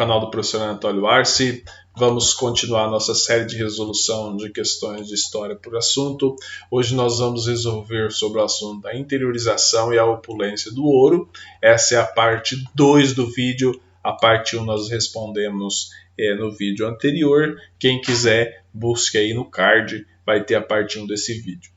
canal do professor Anatólio Arce. Vamos continuar nossa série de resolução de questões de história por assunto. Hoje nós vamos resolver sobre o assunto da interiorização e a opulência do ouro. Essa é a parte 2 do vídeo. A parte 1 nós respondemos no vídeo anterior. Quem quiser, busque aí no card, vai ter a parte 1 desse vídeo.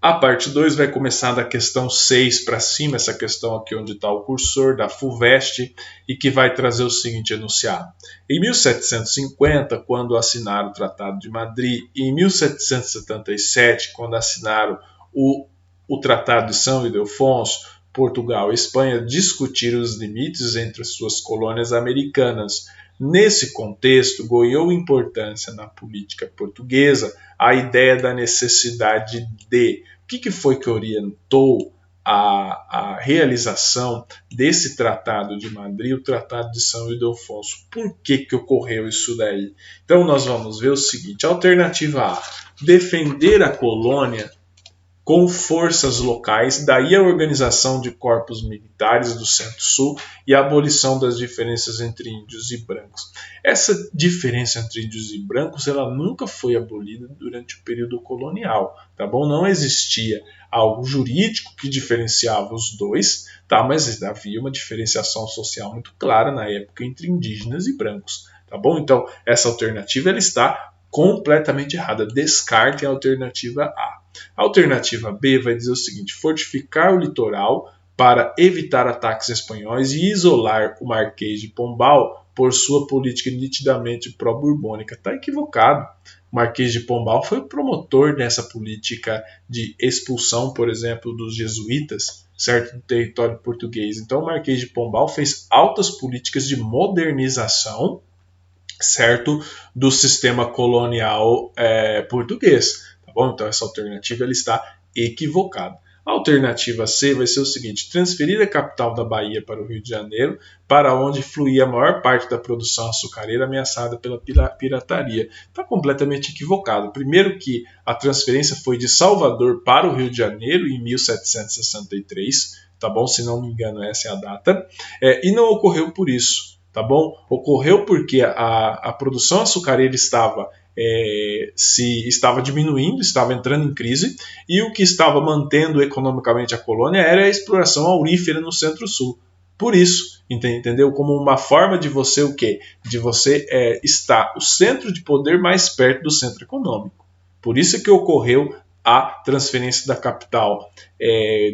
A parte 2 vai começar da questão 6 para cima, essa questão aqui onde está o cursor da FUVEST, e que vai trazer o seguinte enunciado. Em 1750, quando assinaram o Tratado de Madrid, e em 1777, quando assinaram o Tratado de São Ildefonso, Portugal e Espanha discutiram os limites entre as suas colônias americanas. Nesse contexto, ganhou importância na política portuguesa a ideia da necessidade de... O que foi que orientou a realização desse Tratado de Madrid, o Tratado de São Ildefonso? Por que ocorreu isso daí? Então nós vamos ver o seguinte: alternativa A, defender a colônia com forças locais, daí a organização de corpos militares do Centro-Sul e a abolição das diferenças entre índios e brancos. Essa diferença entre índios e brancos ela nunca foi abolida durante o período colonial, tá bom? Não existia algo jurídico que diferenciava os dois, tá? Mas havia uma diferenciação social muito clara na época entre indígenas e brancos, tá bom? Então essa alternativa ela está completamente errada. Descartem a alternativa A. A alternativa B vai dizer o seguinte: fortificar o litoral para evitar ataques espanhóis e isolar o Marquês de Pombal por sua política nitidamente pró-borbônica. Está equivocado. O Marquês de Pombal foi o promotor dessa política de expulsão, por exemplo, dos jesuítas, certo, do território português. Então o Marquês de Pombal fez altas políticas de modernização, certo, do sistema colonial português. Tá bom? Então essa alternativa ela está equivocada. A alternativa C vai ser o seguinte: transferir a capital da Bahia para o Rio de Janeiro, para onde fluía a maior parte da produção açucareira ameaçada pela pirataria. Está completamente equivocado. Primeiro que a transferência foi de Salvador para o Rio de Janeiro em 1763, tá bom? Se não me engano, essa é a data. E não ocorreu por isso, tá bom? Ocorreu porque a produção açucareira estava diminuindo, estava entrando em crise, e o que estava mantendo economicamente a colônia era a exploração aurífera no Centro-Sul. Por isso, entendeu? Como uma forma de você o quê? De você estar o centro de poder mais perto do centro econômico. Por isso que ocorreu a transferência da capital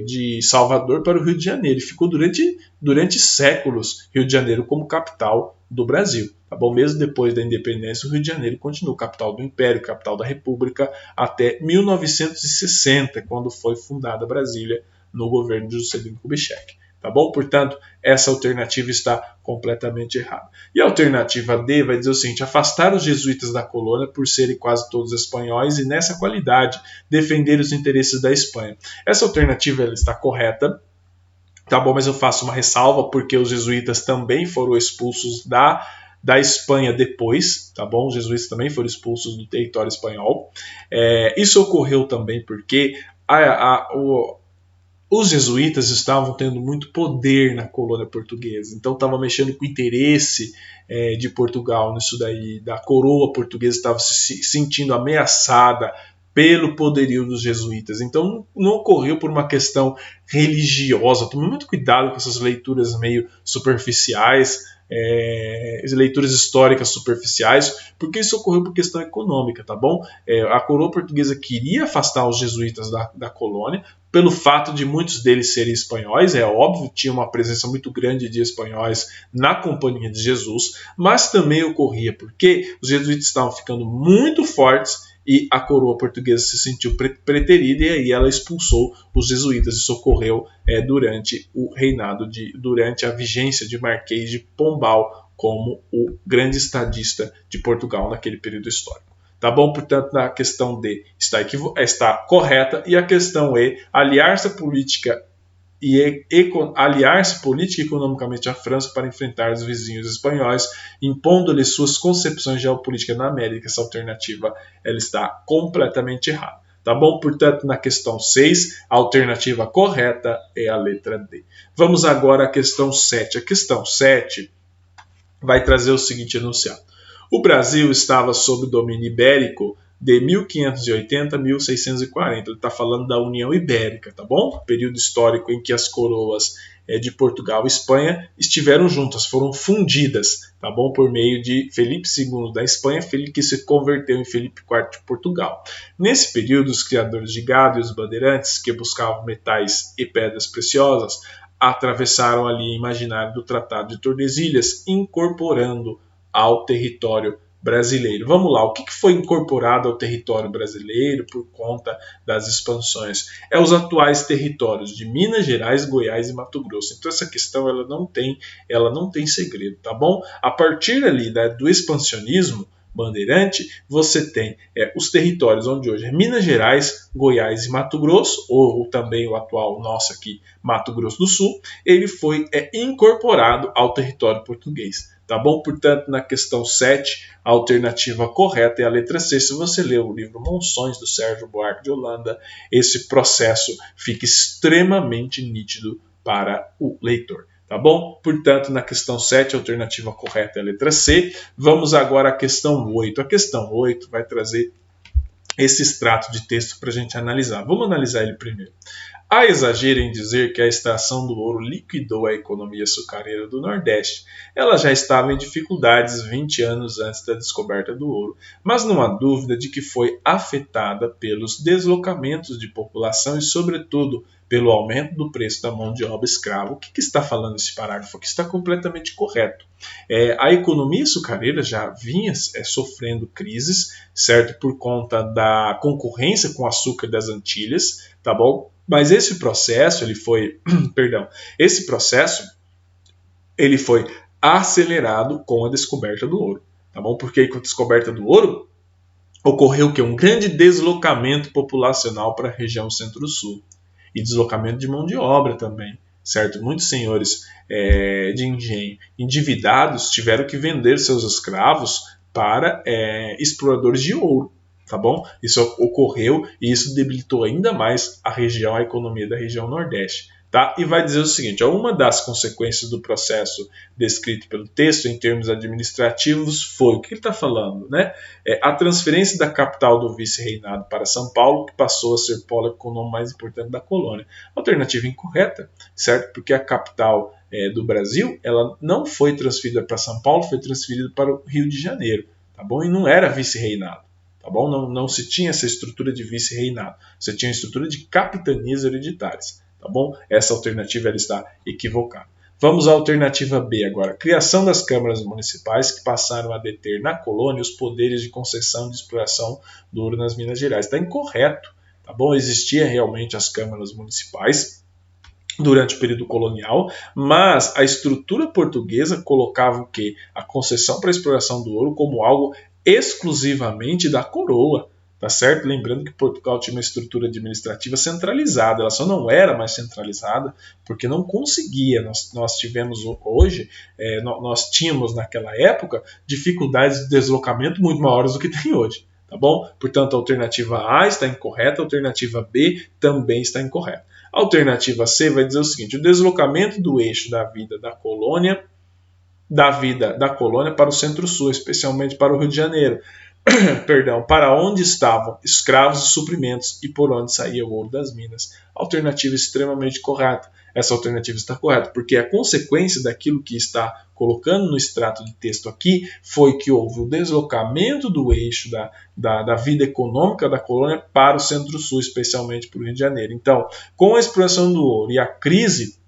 de Salvador para o Rio de Janeiro. E ficou durante séculos Rio de Janeiro como capital do Brasil. Tá bom? Mesmo depois da independência, o Rio de Janeiro continua capital do Império, capital da República, até 1960, quando foi fundada Brasília no governo de Juscelino Kubitschek. Tá bom? Portanto, essa alternativa está completamente errada. E a alternativa D vai dizer o seguinte: afastar os jesuítas da colônia por serem quase todos espanhóis e, nessa qualidade, defender os interesses da Espanha. Essa alternativa ela está correta, tá bom? Mas eu faço uma ressalva, porque os jesuítas também foram expulsos da Espanha depois, tá bom? Os jesuítas também foram expulsos do território espanhol. Isso ocorreu também porque os jesuítas estavam tendo muito poder na colônia portuguesa, então estavam mexendo com o interesse de Portugal nisso daí, da coroa portuguesa estava se sentindo ameaçada pelo poderio dos jesuítas. Então não ocorreu por uma questão religiosa. Tome muito cuidado com essas leituras meio superficiais, leituras históricas superficiais, porque isso ocorreu por questão econômica, tá bom? A coroa portuguesa queria afastar os jesuítas da colônia, pelo fato de muitos deles serem espanhóis, é óbvio, tinha uma presença muito grande de espanhóis na Companhia de Jesus, mas também ocorria porque os jesuítas estavam ficando muito fortes e a coroa portuguesa se sentiu preterida, e aí ela expulsou os jesuítas. Isso ocorreu durante o reinado, durante a vigência de Marquês de Pombal como o grande estadista de Portugal naquele período histórico. Tá bom? Portanto, na questão D está correta, e a questão E, aliar-se política e economicamente à França para enfrentar os vizinhos espanhóis, impondo-lhes suas concepções geopolíticas na América. Essa alternativa ela está completamente errada. Tá bom? Portanto, na questão 6, a alternativa correta é a letra D. Vamos agora à questão 7. A questão 7 vai trazer o seguinte enunciado. O Brasil estava sob domínio ibérico de 1580 a 1640. Ele está falando da União Ibérica, tá bom? Período histórico em que as coroas de Portugal e Espanha estiveram juntas, foram fundidas, tá bom? Por meio de Felipe II da Espanha, que se converteu em Felipe IV de Portugal. Nesse período, os criadores de gado e os bandeirantes, que buscavam metais e pedras preciosas, atravessaram ali o imaginário do Tratado de Tordesilhas, incorporando ao território brasileiro. Vamos lá, o que foi incorporado ao território brasileiro por conta das expansões? É os atuais territórios de Minas Gerais, Goiás e Mato Grosso. Então essa questão ela não tem segredo, tá bom? A partir ali do expansionismo bandeirante, você tem os territórios onde hoje é Minas Gerais, Goiás e Mato Grosso, ou também o atual nosso aqui, Mato Grosso do Sul, ele foi incorporado ao território português. Tá bom? Portanto, na questão 7, a alternativa correta é a letra C. Se você ler o livro Monções, do Sérgio Buarque de Holanda, esse processo fica extremamente nítido para o leitor. Tá bom? Portanto, na questão 7, a alternativa correta é a letra C. Vamos agora à questão 8. A questão 8 vai trazer esse extrato de texto para a gente analisar. Vamos analisar ele primeiro. Há exagero em dizer que a extração do ouro liquidou a economia açucareira do Nordeste. Ela já estava em dificuldades 20 anos antes da descoberta do ouro, mas não há dúvida de que foi afetada pelos deslocamentos de população e, sobretudo, pelo aumento do preço da mão de obra escrava. O que está falando esse parágrafo aqui? Está completamente correto. A economia açucareira já vinha sofrendo crises, certo? Por conta da concorrência com o açúcar das Antilhas, tá bom? Mas esse processo ele foi acelerado com a descoberta do ouro, tá bom? Porque com a descoberta do ouro ocorreu um grande deslocamento populacional para a região centro-sul e deslocamento de mão de obra também, certo? Muitos senhores de engenho endividados tiveram que vender seus escravos para exploradores de ouro. Tá bom? Isso ocorreu e isso debilitou ainda mais a economia da região Nordeste. Tá? E vai dizer o seguinte, uma das consequências do processo descrito pelo texto em termos administrativos foi, o que ele está falando? Né? A transferência da capital do vice-reinado para São Paulo, que passou a ser o polo econômico mais importante da colônia. Alternativa incorreta, certo? Porque a capital do Brasil ela não foi transferida para São Paulo, foi transferida para o Rio de Janeiro. Tá bom? E não era vice-reinado. Tá bom? Não se tinha essa estrutura de vice-reinado. Você tinha a estrutura de capitanias hereditárias. Tá bom? Essa alternativa ela está equivocada. Vamos à alternativa B agora. Criação das câmaras municipais que passaram a deter na colônia os poderes de concessão de exploração do ouro nas Minas Gerais. Está incorreto. Tá bom? Existia realmente as câmaras municipais durante o período colonial, mas a estrutura portuguesa colocava o quê? A concessão para a exploração do ouro como algo exclusivamente da coroa, tá certo? Lembrando que Portugal tinha uma estrutura administrativa centralizada, ela só não era mais centralizada porque não conseguia. Nós tivemos hoje, nós tínhamos naquela época dificuldades de deslocamento muito maiores do que tem hoje, tá bom? Portanto, a alternativa A está incorreta, a alternativa B também está incorreta. A alternativa C vai dizer o seguinte: o deslocamento do eixo da vida da colônia para o centro-sul, especialmente para o Rio de Janeiro, para onde estavam escravos e suprimentos e por onde saía o ouro das minas. Alternativa extremamente correta. Essa alternativa está correta, porque a consequência daquilo que está colocando no extrato de texto aqui foi que houve o deslocamento do eixo da vida econômica da colônia para o centro-sul, especialmente para o Rio de Janeiro. Então, com a exploração do ouro e a crise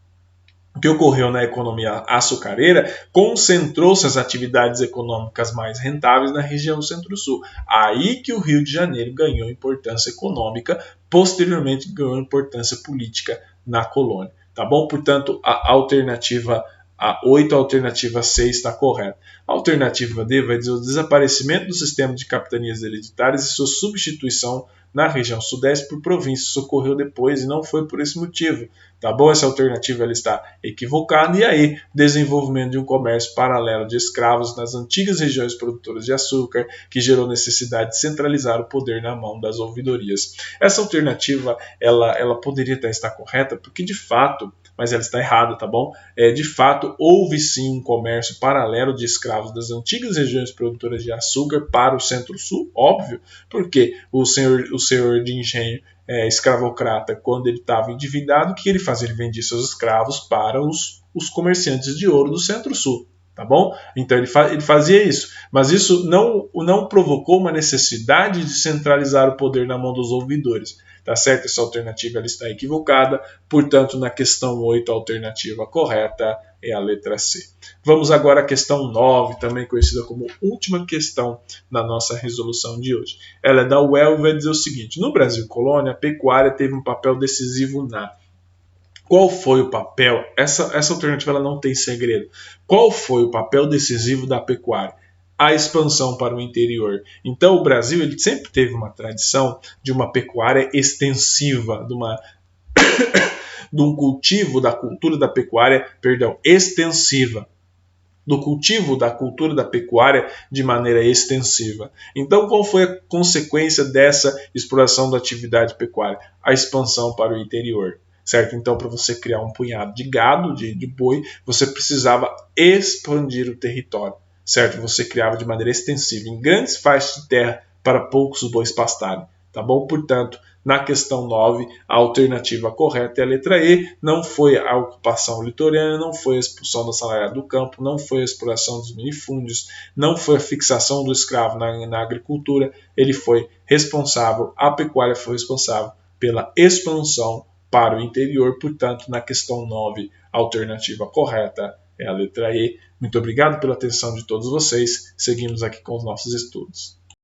que ocorreu na economia açucareira, concentrou-se as atividades econômicas mais rentáveis na região centro-sul. Aí que o Rio de Janeiro ganhou importância econômica, posteriormente ganhou importância política na colônia. Tá bom? Portanto, a alternativa a 8, a alternativa C está correta. A alternativa D vai dizer o desaparecimento do sistema de capitanias hereditárias e sua substituição na região sudeste por províncias. Isso ocorreu depois e não foi por esse motivo. Tá bom? Essa alternativa ela está equivocada. E aí, desenvolvimento de um comércio paralelo de escravos nas antigas regiões produtoras de açúcar, que gerou necessidade de centralizar o poder na mão das ouvidorias. Essa alternativa ela poderia até estar correta, porque de fato mas ela está errada, tá bom? De fato, houve sim um comércio paralelo de escravos das antigas regiões produtoras de açúcar para o Centro-Sul, óbvio, porque o senhor de engenho escravocrata, quando ele estava endividado, o que ele fazia? Ele vendia seus escravos para os comerciantes de ouro do Centro-Sul. Tá bom? Então ele fazia isso, mas isso não provocou uma necessidade de centralizar o poder na mão dos ouvidores. Tá certo? Essa alternativa ela está equivocada, portanto, na questão 8, a alternativa correta é a letra C. Vamos agora à questão 9, também conhecida como última questão da nossa resolução de hoje. Ela é da UEL e vai dizer o seguinte: no Brasil colônia, a pecuária teve um papel decisivo na... Qual foi o papel? Essa alternativa ela não tem segredo. Qual foi o papel decisivo da pecuária? A expansão para o interior. Então o Brasil ele sempre teve uma tradição de uma pecuária extensiva, de um cultivo da cultura da pecuária, extensiva. Do cultivo da cultura da pecuária de maneira extensiva. Então, qual foi a consequência dessa exploração da atividade pecuária? A expansão para o interior. Certo? Então, para você criar um punhado de gado, de boi, você precisava expandir o território. Certo? Você criava de maneira extensiva, em grandes faixas de terra, para poucos bois pastarem. Tá bom? Portanto, na questão 9, a alternativa correta é a letra E. Não foi a ocupação litorânea, não foi a expulsão do assalariado do campo, não foi a exploração dos minifúndios, não foi a fixação do escravo na agricultura. Ele foi responsável, a pecuária foi responsável pela expansão para o interior. Portanto, na questão 9, a alternativa correta é a letra E. Muito obrigado pela atenção de todos vocês. Seguimos aqui com os nossos estudos.